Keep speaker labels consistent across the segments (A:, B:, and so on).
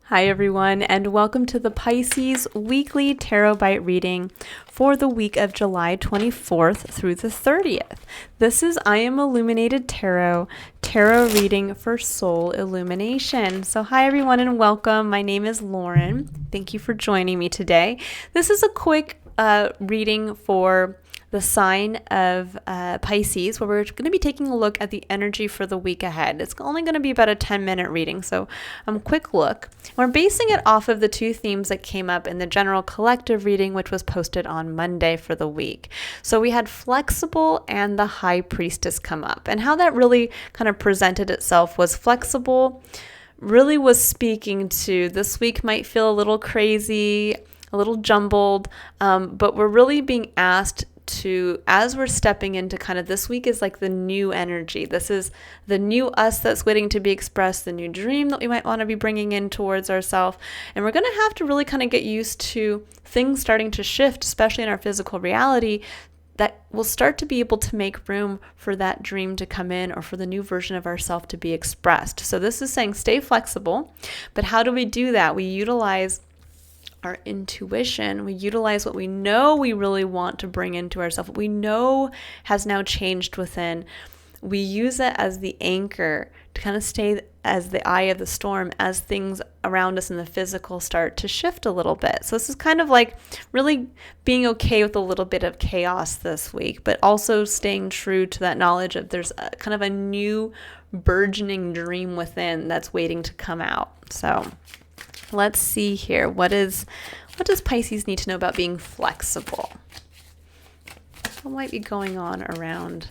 A: Hi everyone, and welcome to the Pisces Weekly Tarot Bite reading for the week of July 24th through the 30th. This is I Am Illuminated Tarot reading for Soul Illumination. So hi everyone and welcome. My name is Lauren. Thank you for joining me today. This is a quick reading for the sign of Pisces, where we're going to be taking a look at the energy for the week ahead. It's only going to be about a 10-minute reading, so quick look. We're basing it off of the two themes that came up in the general collective reading, which was posted on Monday for the week. So we had flexible and the high priestess come up, and how that really kind of presented itself was flexible really was speaking to this week might feel a little crazy, a little jumbled, but we're really being asked to, as we're stepping into kind of this week is like the new energy. This is the new us that's waiting to be expressed, the new dream that we might want to be bringing in towards ourselves. And we're going to have to really kind of get used to things starting to shift, especially in our physical reality, that we'll start to be able to make room for that dream to come in or for the new version of ourselves to be expressed. So this is saying stay flexible. But how do we do that? We utilize our intuition. We utilize what we know we really want to bring into ourselves, what we know has now changed within. We use it as the anchor to kind of stay as the eye of the storm as things around us in the physical start to shift a little bit. So this is kind of like really being okay with a little bit of chaos this week, but also staying true to that knowledge of there's kind of a new burgeoning dream within that's waiting to come out. So let's see here. What does Pisces need to know about being flexible? What might be going on around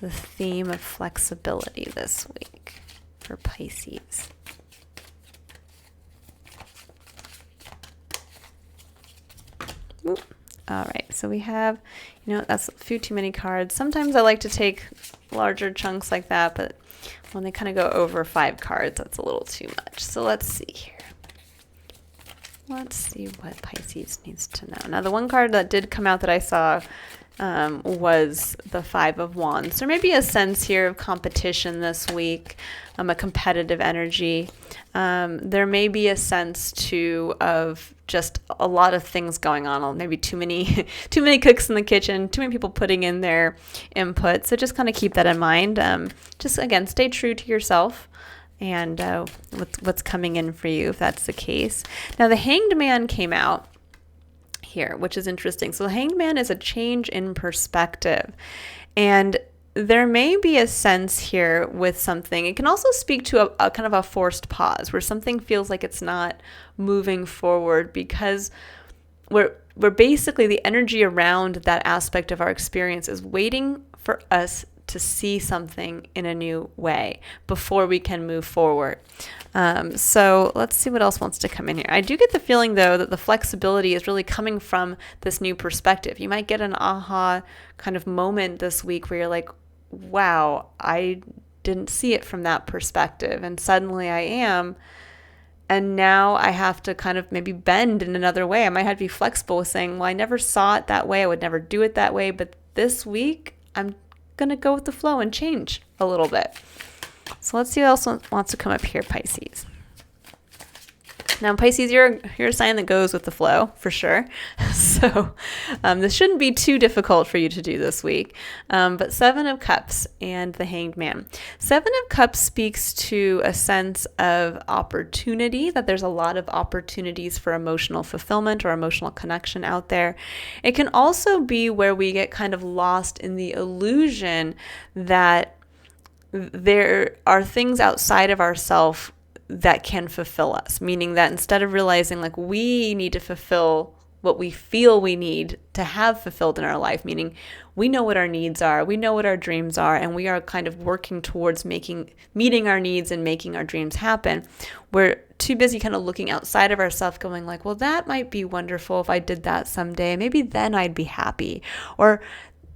A: the theme of flexibility this week for Pisces? Oop. All right, so we have, that's a few too many cards. Sometimes I like to take larger chunks like that, but when they kind of go over 5 cards, that's a little too much. So let's see here. Let's see what Pisces needs to know. Now, the one card that did come out that I saw was the 5 of Wands. There may be a sense here of competition this week, a competitive energy. There may be a sense, too, of just a lot of things going on. Maybe too many cooks in the kitchen, too many people putting in their input. So just kind of keep that in mind. Just, again, stay true to yourself and what's coming in for you if that's the case. Now the Hanged Man came out here, which is interesting. So the Hanged Man is a change in perspective, and there may be a sense here with something. It can also speak to a kind of a forced pause where something feels like it's not moving forward because we're basically the energy around that aspect of our experience is waiting for us to see something in a new way before we can move forward. So let's see what else wants to come in here. I do get the feeling, though, that the flexibility is really coming from this new perspective. You might get an aha kind of moment this week where you're like, wow, I didn't see it from that perspective. And suddenly I am. And now I have to kind of maybe bend in another way. I might have to be flexible with saying, well, I never saw it that way. I would never do it that way. But this week, I'm going to go with the flow and change a little bit. So let's see what else wants to come up here, Pisces. Now, Pisces, you're a sign that goes with the flow for sure. So this shouldn't be too difficult for you to do this week. But 7 of Cups and the Hanged Man. 7 of Cups speaks to a sense of opportunity, that there's a lot of opportunities for emotional fulfillment or emotional connection out there. It can also be where we get kind of lost in the illusion that there are things outside of ourselves that can fulfill us, meaning that instead of realizing like we need to fulfill what we feel we need to have fulfilled in our life, meaning we know what our needs are, we know what our dreams are, and we are kind of working towards meeting our needs and making our dreams happen. We're too busy kind of looking outside of ourselves going like, well, that might be wonderful if I did that someday. Maybe then I'd be happy. Or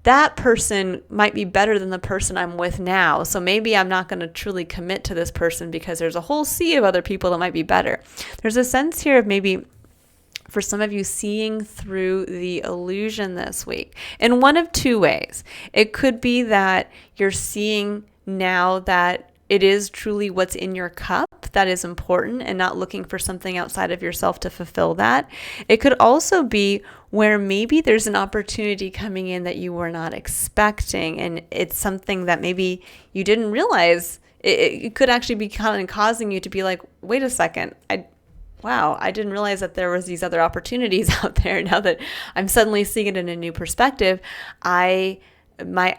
A: that person might be better than the person I'm with now. So maybe I'm not going to truly commit to this person because there's a whole sea of other people that might be better. There's a sense here of maybe for some of you seeing through the illusion this week in one of two ways. It could be that you're seeing now that it is truly what's in your cup that is important and not looking for something outside of yourself to fulfill that. It could also be where maybe there's an opportunity coming in that you were not expecting, and it's something that maybe you didn't realize. It could actually be kind of causing you to be like, wait a second, I didn't realize that there was these other opportunities out there. Now that I'm suddenly seeing it in a new perspective, my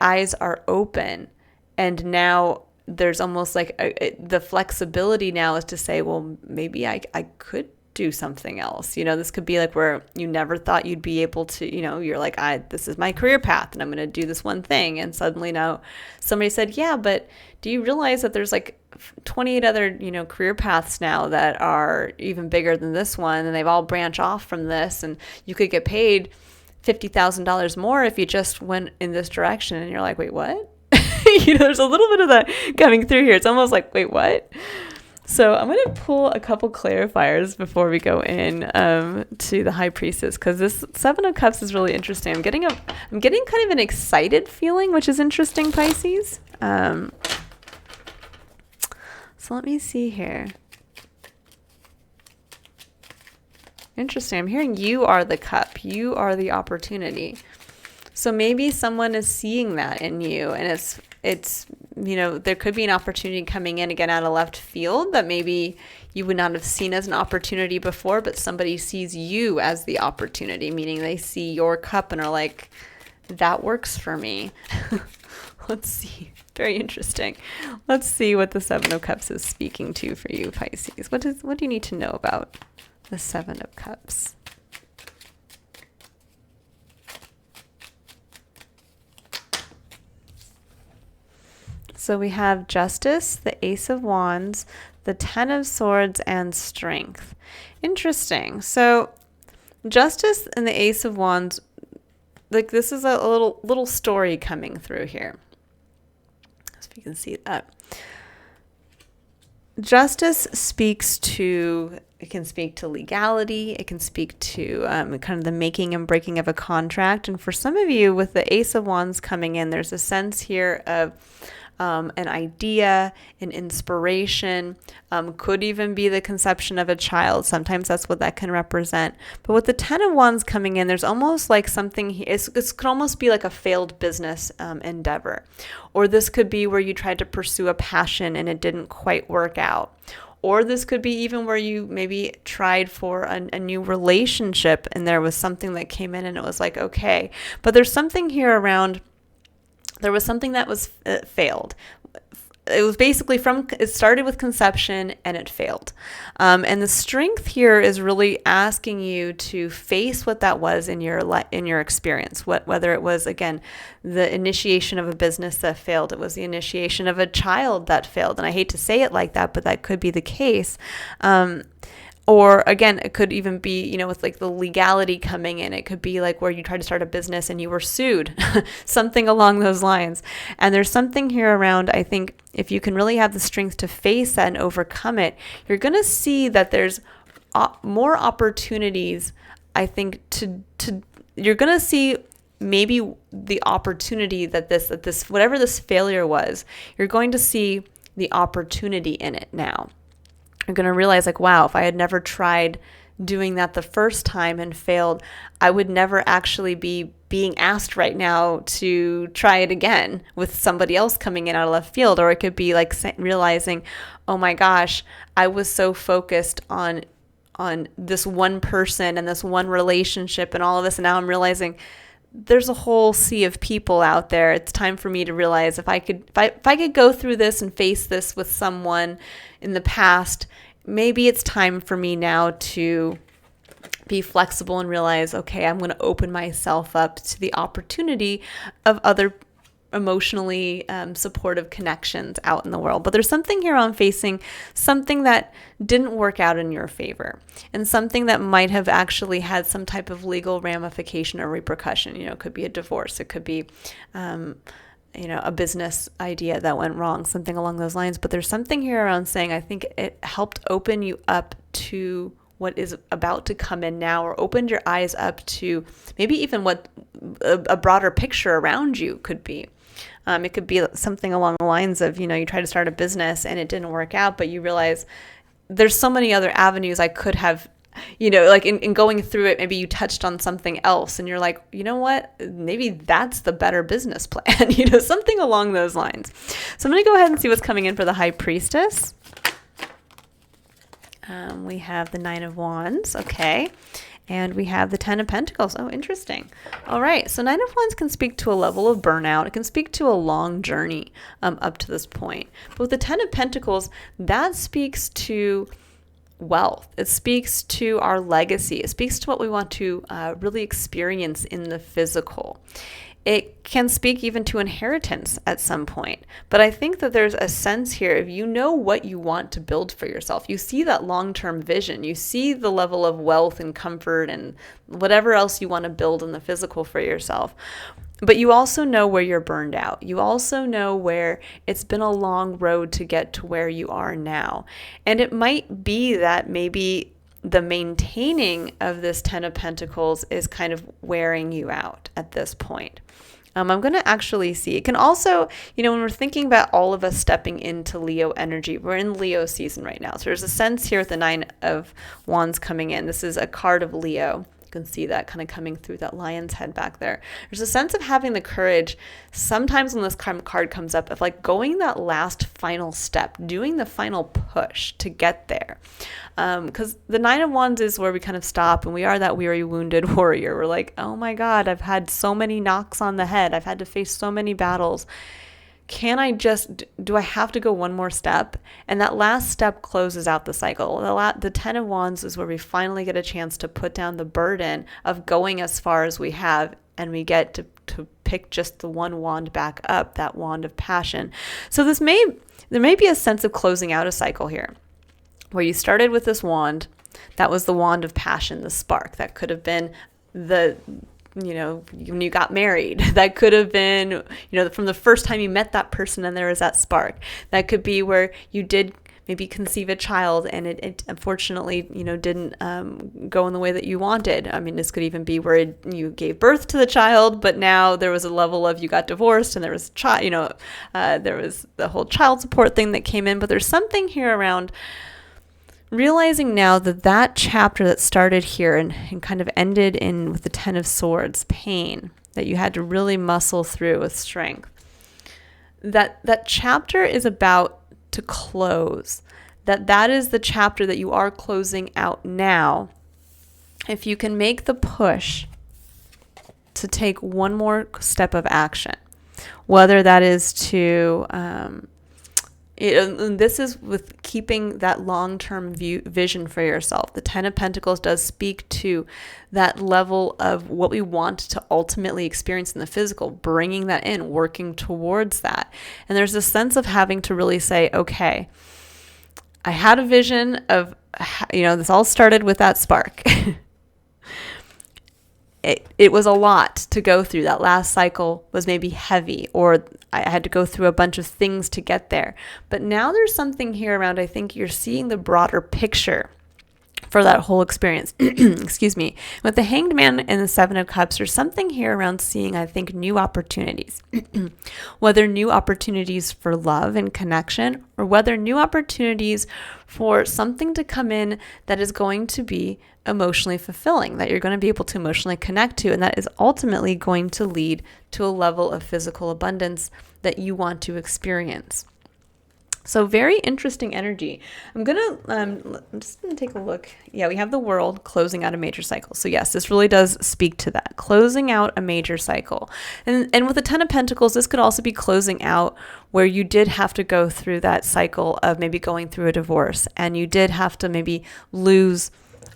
A: eyes are open, and now there's almost like the flexibility now is to say, well, maybe I could do something else. This could be like where you never thought you'd be able to, you're like, this is my career path and I'm going to do this one thing. And suddenly now somebody said, yeah, but do you realize that there's like 28 other, career paths now that are even bigger than this one, and they've all branch off from this, and you could get paid $50,000 more if you just went in this direction. And you're like, wait, what? There's a little bit of that coming through here. It's almost like, wait, what? So I'm going to pull a couple clarifiers before we go in to the High Priestess, because this Seven of Cups is really interesting. I'm getting kind of an excited feeling, which is interesting, Pisces. So let me see here. Interesting. I'm hearing you are the cup. You are the opportunity. So maybe someone is seeing that in you, and it's there could be an opportunity coming in again out of left field that maybe you would not have seen as an opportunity before, but somebody sees you as the opportunity, meaning they see your cup and are like, that works for me. Let's see. Very interesting. Let's see what the Seven of Cups is speaking to for you, Pisces. What do you need to know about the Seven of Cups? So we have Justice, the Ace of Wands, the Ten of Swords, and Strength. Interesting. So Justice and the Ace of Wands, like this is a little story coming through here. If you can see that. Justice it can speak to legality. It can speak to kind of the making and breaking of a contract. And for some of you with the Ace of Wands coming in, there's a sense here of an idea, an inspiration, could even be the conception of a child. Sometimes that's what that can represent. But with the Ten of Wands coming in, there's almost like something, it could almost be like a failed business endeavor. Or this could be where you tried to pursue a passion and it didn't quite work out. Or this could be even where you maybe tried for a new relationship and there was something that came in and it was like, okay. But there's something here around, there was something that was failed. It was basically it started with conception and it failed. And the Strength here is really asking you to face what that was in your experience. Whether it was, again, the initiation of a business that failed, it was the initiation of a child that failed. And I hate to say it like that, but that could be the case. Or again, it could even be, with like the legality coming in. It could be like where you tried to start a business and you were sued, something along those lines. And there's something here around, I think, if you can really have the strength to face that and overcome it, you're going to see that there's more opportunities, I think, you're going to see maybe the opportunity that this, whatever this failure was, you're going to see the opportunity in it now. You're going to realize like, wow, if I had never tried doing that the first time and failed, I would never actually be being asked right now to try it again with somebody else coming in out of left field. Or it could be like realizing, oh my gosh, I was so focused on this one person and this one relationship and all of this. And now I'm realizing there's a whole sea of people out there. It's time for me to realize if I could go through this and face this with someone in the past, maybe it's time for me now to be flexible and realize, okay, I'm going to open myself up to the opportunity of other emotionally supportive connections out in the world. But there's something here on facing something that didn't work out in your favor and something that might have actually had some type of legal ramification or repercussion. It could be a divorce. It could be, a business idea that went wrong, something along those lines. But there's something here around saying, I think it helped open you up to what is about to come in now, or opened your eyes up to maybe even what a broader picture around you could be. It could be something along the lines of, you try to start a business and it didn't work out, but you realize there's so many other avenues I could have, like in going through it, maybe you touched on something else and you're like, you know what, maybe that's the better business plan, something along those lines. So I'm going to go ahead and see what's coming in for the High Priestess. We have the Nine of Wands. Okay. And we have the Ten of Pentacles. Oh, interesting. All right. So Nine of Wands can speak to a level of burnout. It can speak to a long journey up to this point. But with the Ten of Pentacles, that speaks to wealth. It speaks to our legacy. It speaks to what we want to really experience in the physical. It can speak even to inheritance at some point. But I think that there's a sense here of what you want to build for yourself. You see that long-term vision. You see the level of wealth and comfort and whatever else you want to build in the physical for yourself. But you also know where you're burned out. You also know where it's been a long road to get to where you are now. And it might be that maybe the maintaining of this Ten of Pentacles is kind of wearing you out at this point. I'm going to actually see. It can also, when we're thinking about all of us stepping into Leo energy, we're in Leo season right now. So there's a sense here with the Nine of Wands coming in. This is a card of Leo. You can see that kind of coming through that lion's head back there. There's a sense of having the courage sometimes when this card comes up of like going that last final step, doing the final push to get there. Because the Nine of Wands is where we kind of stop and we are that weary, wounded warrior. We're like, oh my God, I've had so many knocks on the head. I've had to face so many battles. Do I have to go one more step? And that last step closes out the cycle. The Ten of Wands is where we finally get a chance to put down the burden of going as far as we have, and we get to pick just the one wand back up, that wand of passion. So there may be a sense of closing out a cycle here, where you started with this wand. That was the wand of passion, the spark. That could have been when you got married. That could have been, from the first time you met that person and there was that spark. That could be where you did maybe conceive a child and it unfortunately, didn't go in the way that you wanted. I mean, this could even be where you gave birth to the child, but now there was a level of you got divorced and there was there was the whole child support thing that came in. But there's something here around realizing now that chapter that started here and kind of ended with the Ten of Swords, pain, that you had to really muscle through with strength, that chapter is about to close, that is the chapter that you are closing out now. If you can make the push to take one more step of action, whether that is to this is with keeping that long-term vision for yourself. The Ten of Pentacles does speak to that level of what we want to ultimately experience in the physical, bringing that in, working towards that. And there's a sense of having to really say, okay, I had a vision of, this all started with that spark. It was a lot to go through. That last cycle was maybe heavy, or I had to go through a bunch of things to get there. But now there's something here around, I think you're seeing the broader picture for that whole experience. Excuse me. With the Hanged Man and the Seven of Cups, there's something here around seeing, I think, new opportunities. Whether new opportunities for love and connection, or whether new opportunities for something to come in that is going to be emotionally fulfilling, that you're going to be able to emotionally connect to, and that is ultimately going to lead to a level of physical abundance that you want to experience. So very interesting energy. I'm just gonna take a look. Yeah, we have the World closing out a major cycle. So yes, this really does speak to that, closing out a major cycle. And with the Ten of Pentacles, this could also be closing out where you did have to go through that cycle of maybe going through a divorce, and you did have to maybe lose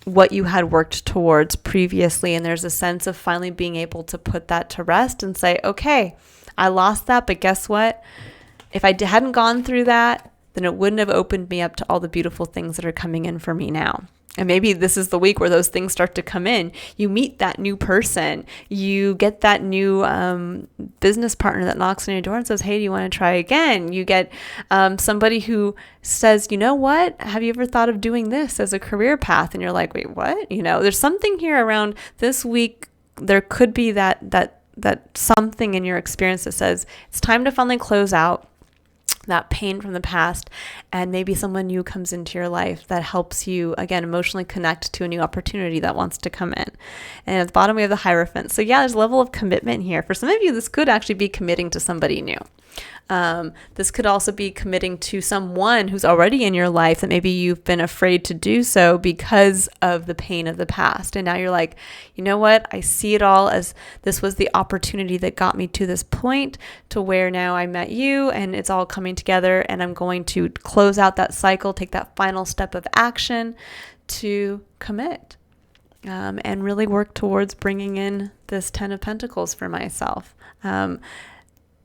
A: what you had worked towards previously. And there's a sense of finally being able to put that to rest and say, okay, I lost that, but guess what? If I hadn't gone through that, then it wouldn't have opened me up to all the beautiful things that are coming in for me now. And maybe this is the week where those things start to come in. You meet that new person. You get that new business partner that knocks on your door and says, hey, do you want to try again? You get somebody who says, you know what? Have you ever thought of doing this as a career path? And you're like, wait, what? There's something here around this week. There could be that something in your experience that says it's time to finally close out that pain from the past, and maybe someone new comes into your life that helps you, again, emotionally connect to a new opportunity that wants to come in. And at the bottom, we have the Hierophant. So yeah, there's a level of commitment here. For some of you, this could actually be committing to somebody new. This could also be committing to someone who's already in your life that maybe you've been afraid to do so because of the pain of the past. And now you're like, you know what? I see it all as this was the opportunity that got me to this point to where now I met you and it's all coming together, and I'm going to close out that cycle, take that final step of action to commit. And really work towards bringing in this 10 of Pentacles for myself.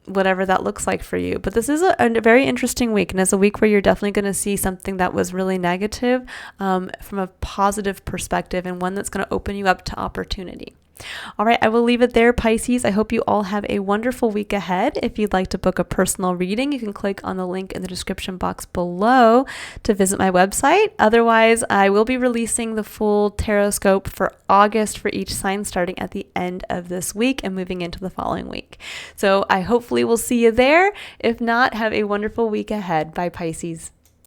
A: Whatever that looks like for you. But this is a very interesting week, and it's a week where you're definitely going to see something that was really negative from a positive perspective, and one that's going to open you up to opportunity. All right, I will leave it there, Pisces. I hope you all have a wonderful week ahead. If you'd like to book a personal reading, you can click on the link in the description box below to visit my website. Otherwise, I will be releasing the full tarot scope for August for each sign starting at the end of this week and moving into the following week. So I hopefully will see you there. If not, have a wonderful week ahead. Bye, Pisces.